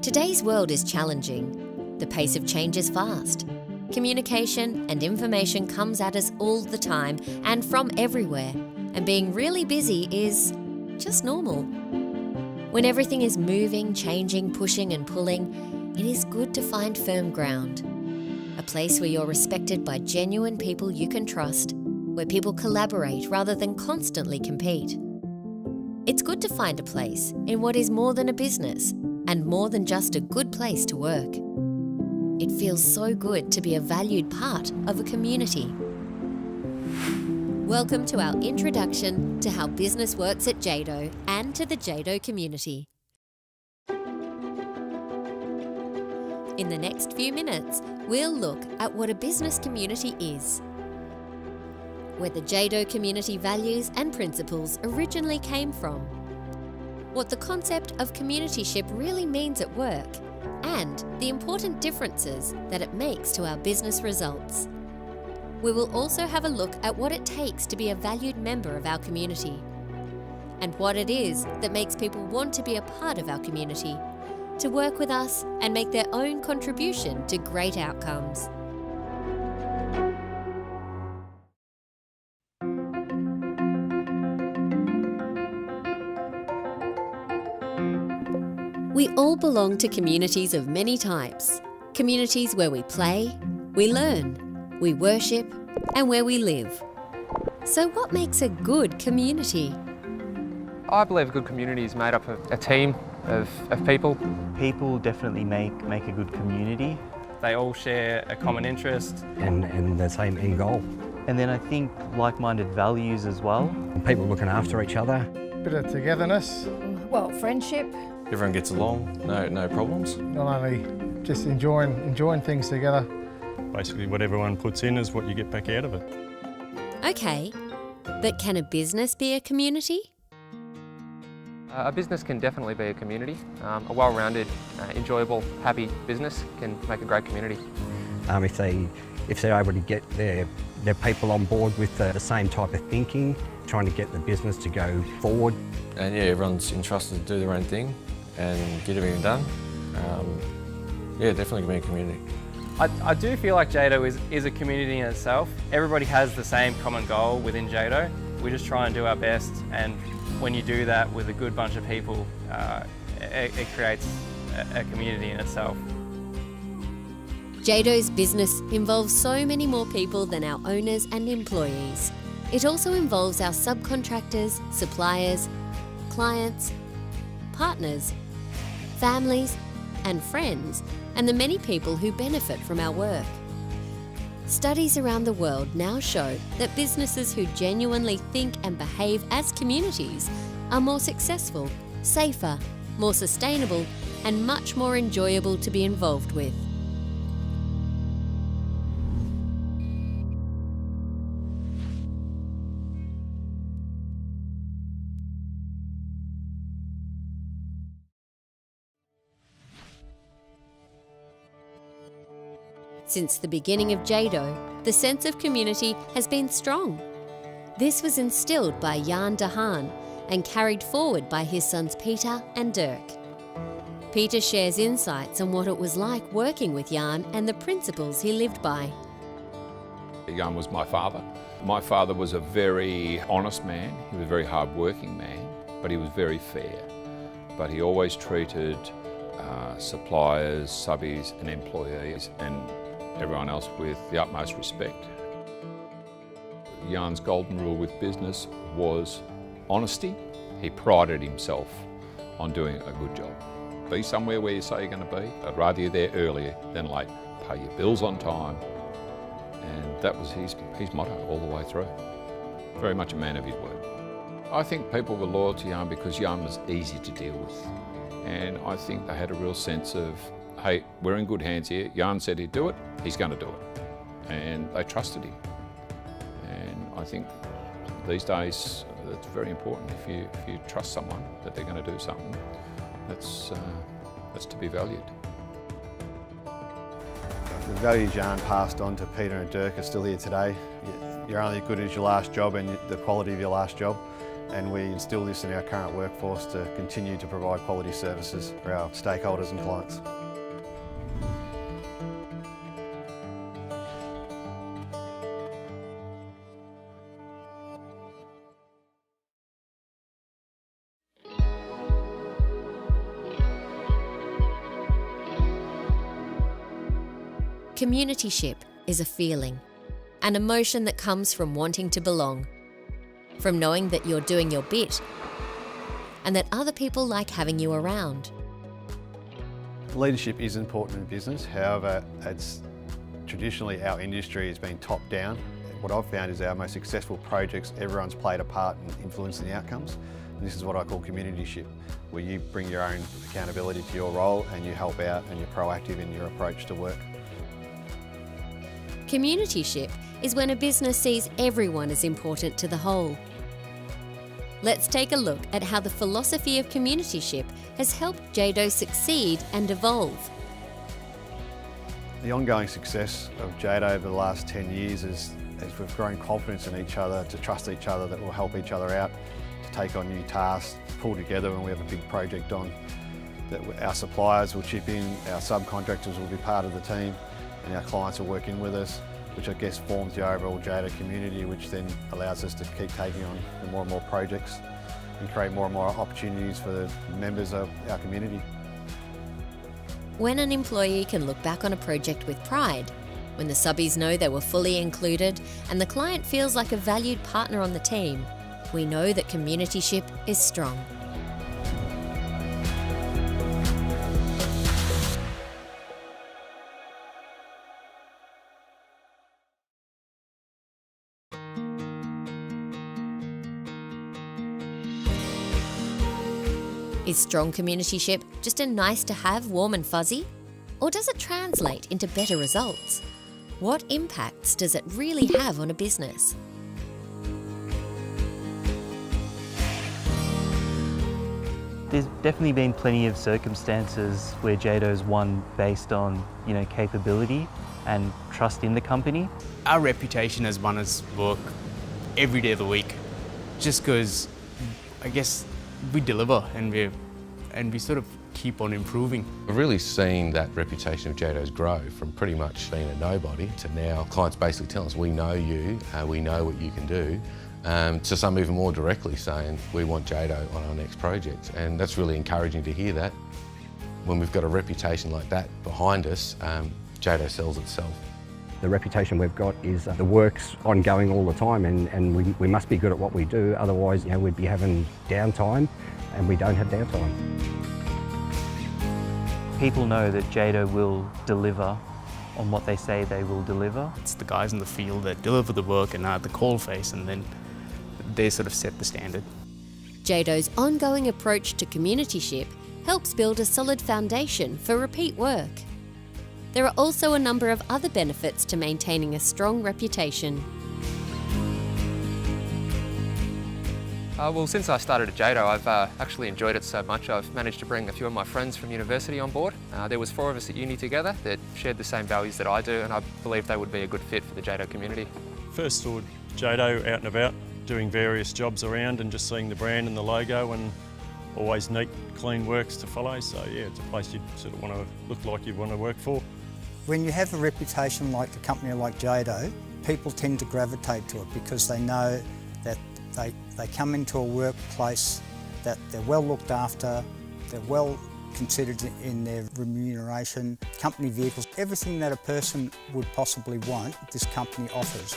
Today's world is challenging. The pace of change is fast. Communication and information comes at us all the time and from everywhere, and being really busy is just normal. When everything is moving, changing, pushing and pulling, it is good to find firm ground. A place where you're respected by genuine people you can trust, where people collaborate rather than constantly compete. It's good to find a place in what is more than a business and more than just a good place to work. It feels so good to be a valued part of a community. Welcome to our introduction to how business works at JAYDO and to the JAYDO community. In the next few minutes, we'll look at what a business community is, where the JAYDO community values and principles originally came from, what the concept of communityship really means at work, and the important differences that it makes to our business results. We will also have a look at what it takes to be a valued member of our community, and what it is that makes people want to be a part of our community, to work with us and make their own contribution to great outcomes. We all belong to communities of many types. Communities where we play, we learn, we worship, and where we live. So what makes a good community? I believe a good community is made up of a team of people. People definitely make a good community. They all share a common interest. And the same end goal. And then I think like-minded values as well. People looking after each other. Bit of togetherness. Well, friendship. Everyone gets along, no problems. Not only just enjoying things together. Basically what everyone puts in is what you get back out of it. Okay, but can a business be a community? A business can definitely be a community. A well-rounded, enjoyable, happy business can make a great community. If they're able to get their people on board with the same type of thinking, trying to get the business to go forward. And yeah, everyone's entrusted to do their own thing and get everything done. Yeah, definitely can be a community. I do feel like JAYDO is a community in itself. Everybody has the same common goal within JAYDO. We just try and do our best, and when you do that with a good bunch of people, it creates a community in itself. JAYDO's business involves so many more people than our owners and employees. It also involves our subcontractors, suppliers, clients, partners, families and friends, and the many people who benefit from our work. Studies around the world now show that businesses who genuinely think and behave as communities are more successful, safer, more sustainable, and much more enjoyable to be involved with. Since the beginning of JAYDO, the sense of community has been strong. This was instilled by Jan de Haan and carried forward by his sons Peter and Dirk. Peter shares insights on what it was like working with Jan and the principles he lived by. Jan was my father. My father was a very honest man. He was a very hard-working man, but he was very fair. But he always treated suppliers, subbies and employees and everyone else with the utmost respect. Jan's golden rule with business was honesty. He prided himself on doing a good job. Be somewhere where you say you're going to be. I'd rather you're there earlier than late. Pay your bills on time. And that was his motto all the way through. Very much a man of his word. I think people were loyal to Jan because Jan was easy to deal with. And I think they had a real sense of, hey, we're in good hands here. Jan said he'd do it, he's going to do it. And they trusted him. And I think these days it's very important if you trust someone that they're going to do something that's to be valued. The values Jan passed on to Peter and Dirk are still here today. You're only as good as your last job and the quality of your last job. and we instill this in our current workforce to continue to provide quality services for our stakeholders and clients. Communityship is a feeling, an emotion that comes from wanting to belong, from knowing that you're doing your bit and that other people like having you around. Leadership is important in business, however, traditionally our industry has been top down. What I've found is our most successful projects, everyone's played a part in influencing the outcomes. And this is what I call communityship, where you bring your own accountability to your role and you help out and you're proactive in your approach to work. Communityship is when a business sees everyone as important to the whole. Let's take a look at how the philosophy of communityship has helped JAYDO succeed and evolve. The ongoing success of JAYDO over the last 10 years is as we've grown confidence in each other, to trust each other, that we'll help each other out, to take on new tasks, pull together when we have a big project on, that our suppliers will chip in, our subcontractors will be part of the team, and our clients will work in with us, which I guess forms the overall JAYDO community, which then allows us to keep taking on more and more projects and create more and more opportunities for the members of our community. When an employee can look back on a project with pride, when the subbies know they were fully included and the client feels like a valued partner on the team, we know that communityship is strong. Is strong communityship just a nice to have, warm and fuzzy? Or does it translate into better results? What impacts does it really have on a business? There's definitely been plenty of circumstances where JAYDO's won based on, capability and trust in the company. Our reputation has won us work every day of the week, just because I guess we deliver and we sort of keep on improving. We've really seen that reputation of JAYDO's grow from pretty much being a nobody to now clients basically telling us, we know you, we know what you can do, to some even more directly saying, we want JAYDO on our next project. And that's really encouraging to hear that. When we've got a reputation like that behind us, JAYDO sells itself. The reputation we've got is the work's ongoing all the time, and we must be good at what we do, otherwise we'd be having downtime, and we don't have downtime. People know that JAYDO will deliver on what they say they will deliver. It's the guys in the field that deliver the work and are at the call face, and then they sort of set the standard. JAYDO's ongoing approach to communityship helps build a solid foundation for repeat work. There are also a number of other benefits to maintaining a strong reputation. Well, since I started at JAYDO, I've actually enjoyed it so much I've managed to bring a few of my friends from university on board. There was 4 of us at uni together that shared the same values that I do, and I believe they would be a good fit for the JAYDO community. First saw JAYDO out and about, doing various jobs around and just seeing the brand and the logo, and always neat, clean works to follow. So yeah, it's a place you sort of want to look like you want to work for. When you have a reputation like a company like JAYDO, people tend to gravitate to it because they know that they come into a workplace that they're well looked after, they're well considered in their remuneration, company vehicles, everything that a person would possibly want, this company offers.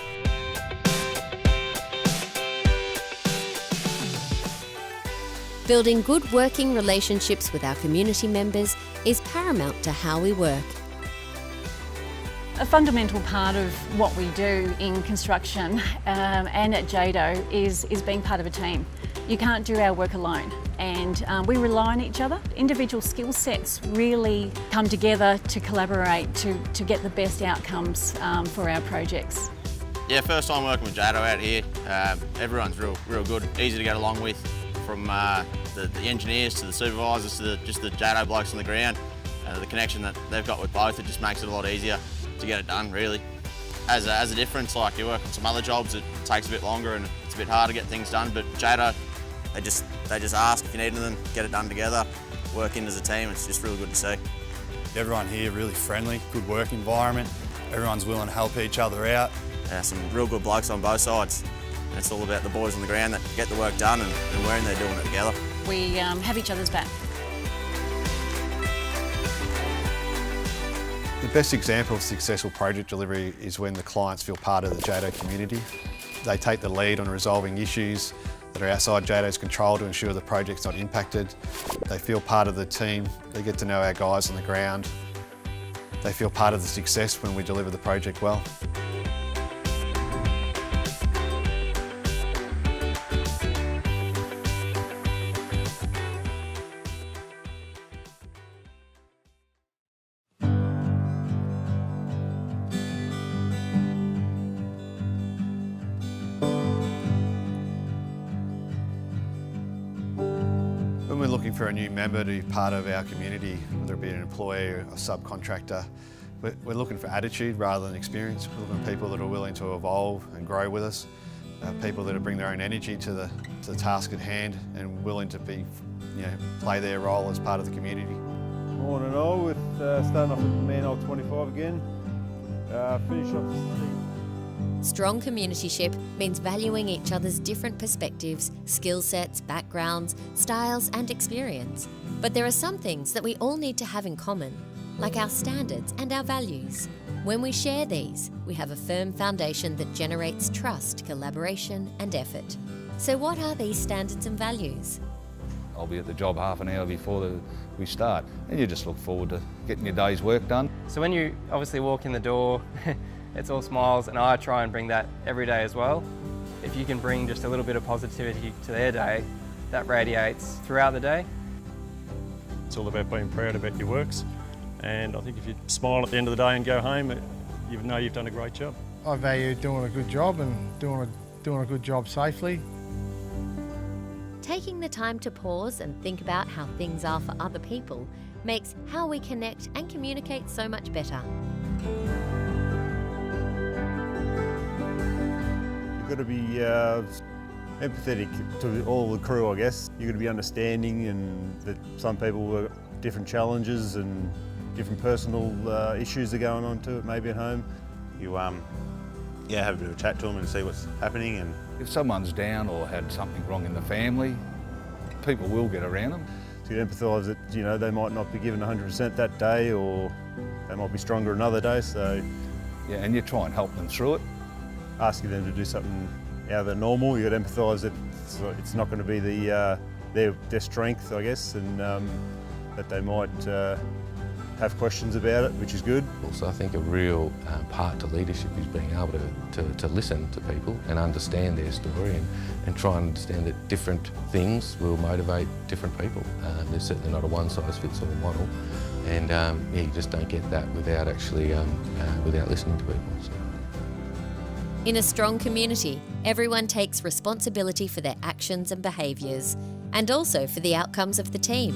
Building good working relationships with our community members is paramount to how we work. A fundamental part of what we do in construction and at JAYDO is being part of a team. You can't do our work alone, and we rely on each other. Individual skill sets really come together to collaborate to get the best outcomes for our projects. Yeah, first time working with JAYDO out here. Everyone's real good, easy to get along with, from the engineers to the supervisors to just the JAYDO blokes on the ground. The connection that they've got with both, it just makes it a lot easier to get it done, really. As a difference, like you work on some other jobs, it takes a bit longer and it's a bit harder to get things done, but JAYDO They just ask if you need anything, get it done together, work in as a team. It's just really good to see. Everyone here really friendly, good work environment. Everyone's willing to help each other out. Some real good blokes on both sides. And it's all about the boys on the ground that get the work done and we're in there doing it together. We have each other's back. The best example of successful project delivery is when the clients feel part of the JAYDO community. They take the lead on resolving issues that are outside JAYDO's control to ensure the project's not impacted. They feel part of the team, they get to know our guys on the ground. They feel part of the success when we deliver the project well. When we're looking for a new member to be part of our community, whether it be an employee or a subcontractor, we're looking for attitude rather than experience. We're looking for people that are willing to evolve and grow with us, people that bring their own energy to the task at hand and willing to be, play their role as part of the community. Morning all, with starting off with man old 25 again. Finish off the Strong communityship means valuing each other's different perspectives, skill sets, backgrounds, styles and experience. But there are some things that we all need to have in common, like our standards and our values. When we share these, we have a firm foundation that generates trust, collaboration and effort. So what are these standards and values? I'll be at the job half an hour before we start, and you just look forward to getting your day's work done. So when you obviously walk in the door, it's all smiles, and I try and bring that every day as well. If you can bring just a little bit of positivity to their day, that radiates throughout the day. It's all about being proud about your works, and I think if you smile at the end of the day and go home, you know you've done a great job. I value doing a good job and doing a good job safely. Taking the time to pause and think about how things are for other people makes how we connect and communicate so much better. You've got to be empathetic to all the crew, I guess. You've got to be understanding, and that some people have different challenges and different personal issues that are going on to it, maybe at home. You have a bit of a chat to them and see what's happening. And if someone's down or had something wrong in the family, people will get around them. So you empathise that they might not be given 100% that day, or they might be stronger another day. So yeah, and you try and help them through it. Asking them to do something out of the normal, you've got to empathise that it's not going to be their strength, I guess, and that they might have questions about it, which is good. Also, I think a real part to leadership is being able to listen to people and understand their story and try and understand that different things will motivate different people. There's certainly not a one-size-fits-all model, and you just don't get that without actually without listening to people. So. In a strong community, everyone takes responsibility for their actions and behaviours, and also for the outcomes of the team.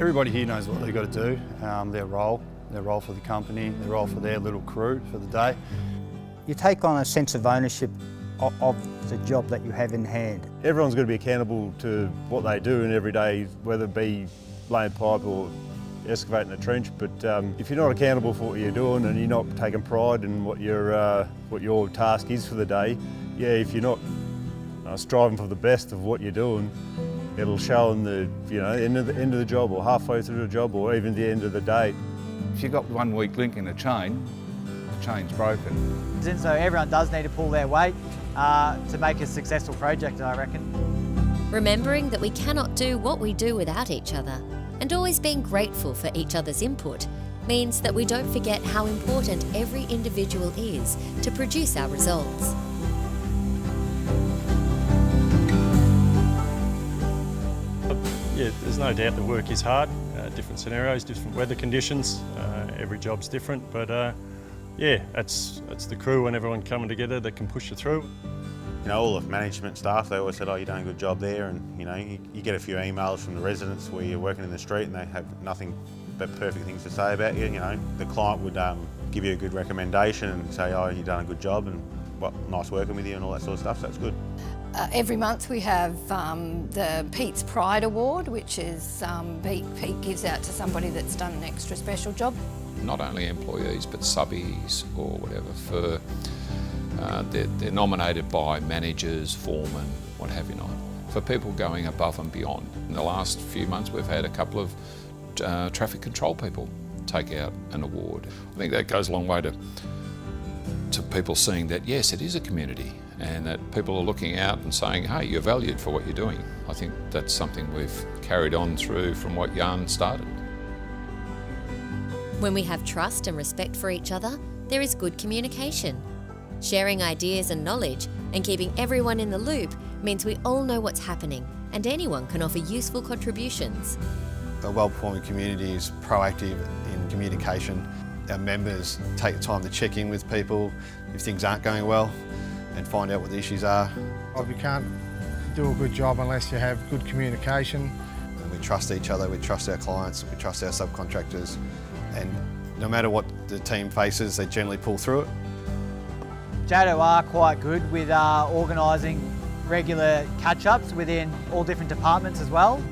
Everybody here knows what they've got to do, their role for the company, their role for their little crew for the day. You take on a sense of ownership of the job that you have in hand. Everyone's got to be accountable to what they do in every day, whether it be laying pipe or excavating a trench. But if you're not accountable for what you're doing and you're not taking pride in what your task is for the day, if you're not striving for the best of what you're doing, it'll show in the end of the job, or halfway through the job, or even the end of the day. If you've got one weak link in the chain's broken. So everyone does need to pull their weight to make a successful project, I reckon. Remembering that we cannot do what we do without each other, and always being grateful for each other's input, means that we don't forget how important every individual is to produce our results. Yeah, there's no doubt the work is hard. Different scenarios, different weather conditions. Every job's different, but it's the crew and everyone coming together that can push you through. All the management staff, they always said, you're doing a good job there, and you get a few emails from the residents where you're working in the street and they have nothing but perfect things to say about you. The client would give you a good recommendation and say, you've done a good job, and nice working with you and all that sort of stuff, so it's good. Every month we have the Pete's Pride Award, which is Pete gives out to somebody that's done an extra special job. Not only employees but subbies or whatever, for they're nominated by managers, foremen, what have you not, for people going above and beyond. In the last few months we've had a couple of traffic control people take out an award. I think that goes a long way to people seeing that yes, it is a community, and that people are looking out and saying, hey, you're valued for what you're doing. I think that's something we've carried on through from what Jan started. When we have trust and respect for each other, there is good communication. Sharing ideas and knowledge and keeping everyone in the loop means we all know what's happening and anyone can offer useful contributions. A well-performing community is proactive in communication. Our members take the time to check in with people if things aren't going well and find out what the issues are. We can't do a good job unless you have good communication. And we trust each other, we trust our clients, we trust our subcontractors, and no matter what the team faces, they generally pull through it. JAYDO are quite good with organising regular catch-ups within all different departments as well.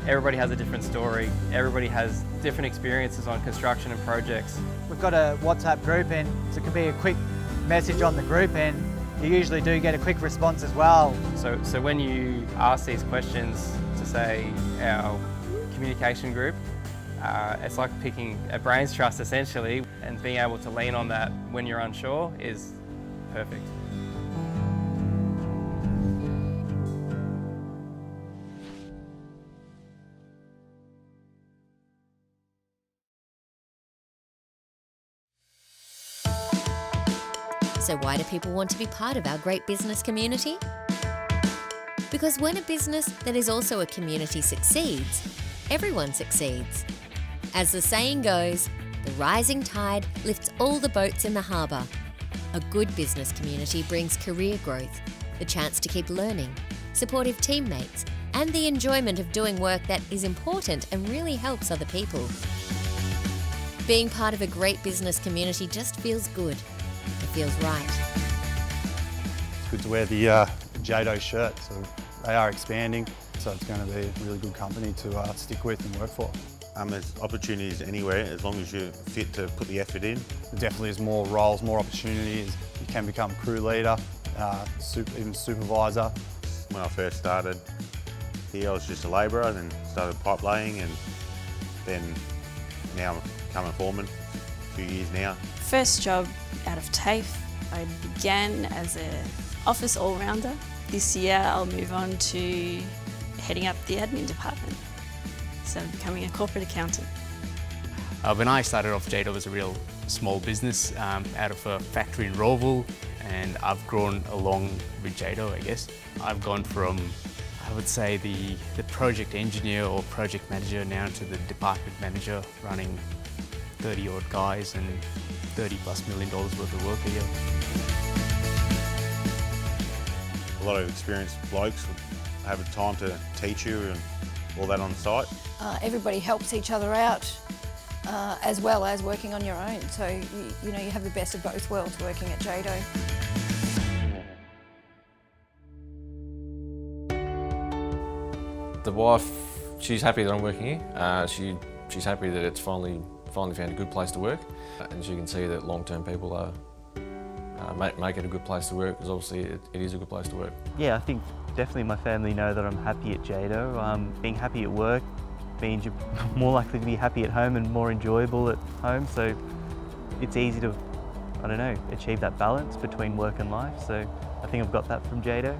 Everybody has a different story. Everybody has different experiences on construction and projects. We've got a WhatsApp group, and so it can be a quick message on the group, and you usually do get a quick response as well. So when you ask these questions to, say, our communication group, it's like picking a brains trust essentially, and being able to lean on that when you're unsure is perfect. So why do people want to be part of our great business community? Because when a business that is also a community succeeds, everyone succeeds. As the saying goes, the rising tide lifts all the boats in the harbour. A good business community brings career growth, the chance to keep learning, supportive teammates, and the enjoyment of doing work that is important and really helps other people. Being part of a great business community just feels good. It feels right. It's good to wear the JAYDO shirt, so they are expanding, so it's going to be a really good company to stick with and work for. There's opportunities anywhere as long as you're fit to put the effort in. There definitely is more roles, more opportunities. You can become crew leader, even supervisor. When I first started here, I was just a labourer, then started pipe laying, and then now I'm becoming a foreman a few years now. First job out of TAFE, I began as an office all-rounder. This year I'll move on to heading up the admin department, so becoming a corporate accountant. When I started off, JAYDO was a real small business out of a factory in Rowville, and I've grown along with JAYDO, I guess. I've gone from, I would say, the project engineer or project manager now to the department manager, running 30 odd guys and $30+ million worth of work a year. A lot of experienced blokes have the time to teach you and all that on site. Everybody helps each other out as well as working on your own, so you know you have the best of both worlds working at JAYDO. The wife, she's happy that I'm working here. She's happy that it's finally found a good place to work, and she can see that long-term people are make it a good place to work, because obviously it is a good place to work. Yeah, I think definitely my family know that I'm happy at JAYDO. Being happy at work means you're more likely to be happy at home and more enjoyable at home, so it's easy to, I don't know, achieve that balance between work and life, so I think I've got that from JAYDO.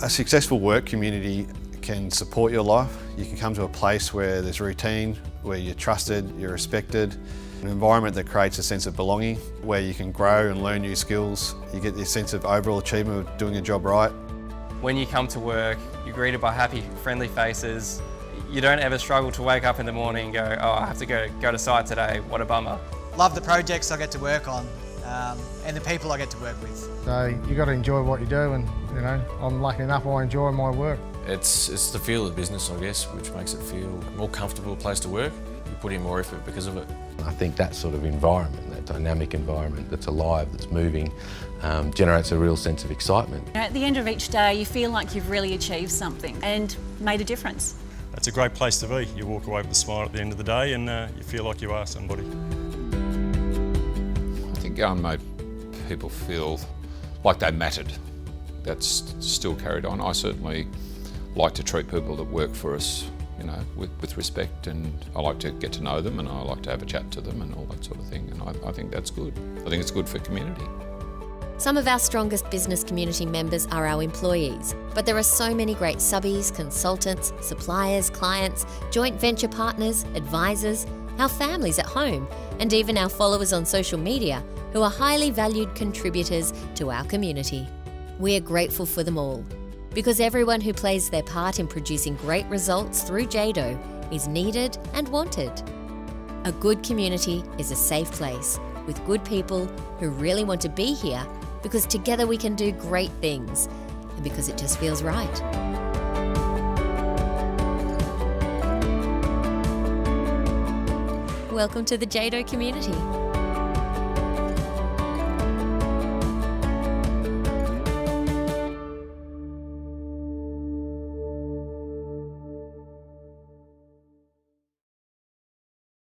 A successful work community can support your life. You can come to a place where there's routine, where you're trusted, you're respected, an environment that creates a sense of belonging, where you can grow and learn new skills. You get this sense of overall achievement of doing a job right. When you come to work, you're greeted by happy, friendly faces. You don't ever struggle to wake up in the morning and go, oh, I have to go to site today, what a bummer. Love the projects I get to work on and the people I get to work with. So you got to enjoy what you do, and you know, I'm lucky enough I enjoy my work. It's the feel of the business, I guess, which makes it feel a more comfortable place to work. You put in more effort because of it. I think that sort of environment, that dynamic environment that's alive, that's moving, generates a real sense of excitement. At the end of each day, you feel like you've really achieved something and made a difference. It's a great place to be. You walk away with a smile at the end of the day and you feel like you are somebody. I think going made people feel like they mattered. That's still carried on. I certainly like to treat people that work for us, you know, with respect, and I like to get to know them and I like to have a chat to them and all that sort of thing, and I think that's good. I think it's good for community. Some of our strongest business community members are our employees, but there are so many great subbies, consultants, suppliers, clients, joint venture partners, advisors, our families at home, and even our followers on social media who are highly valued contributors to our community. We are grateful for them all, because everyone who plays their part in producing great results through JAYDO is needed and wanted. A good community is a safe place with good people who really want to be here, because together we can do great things and because it just feels right. Welcome to the JAYDO community.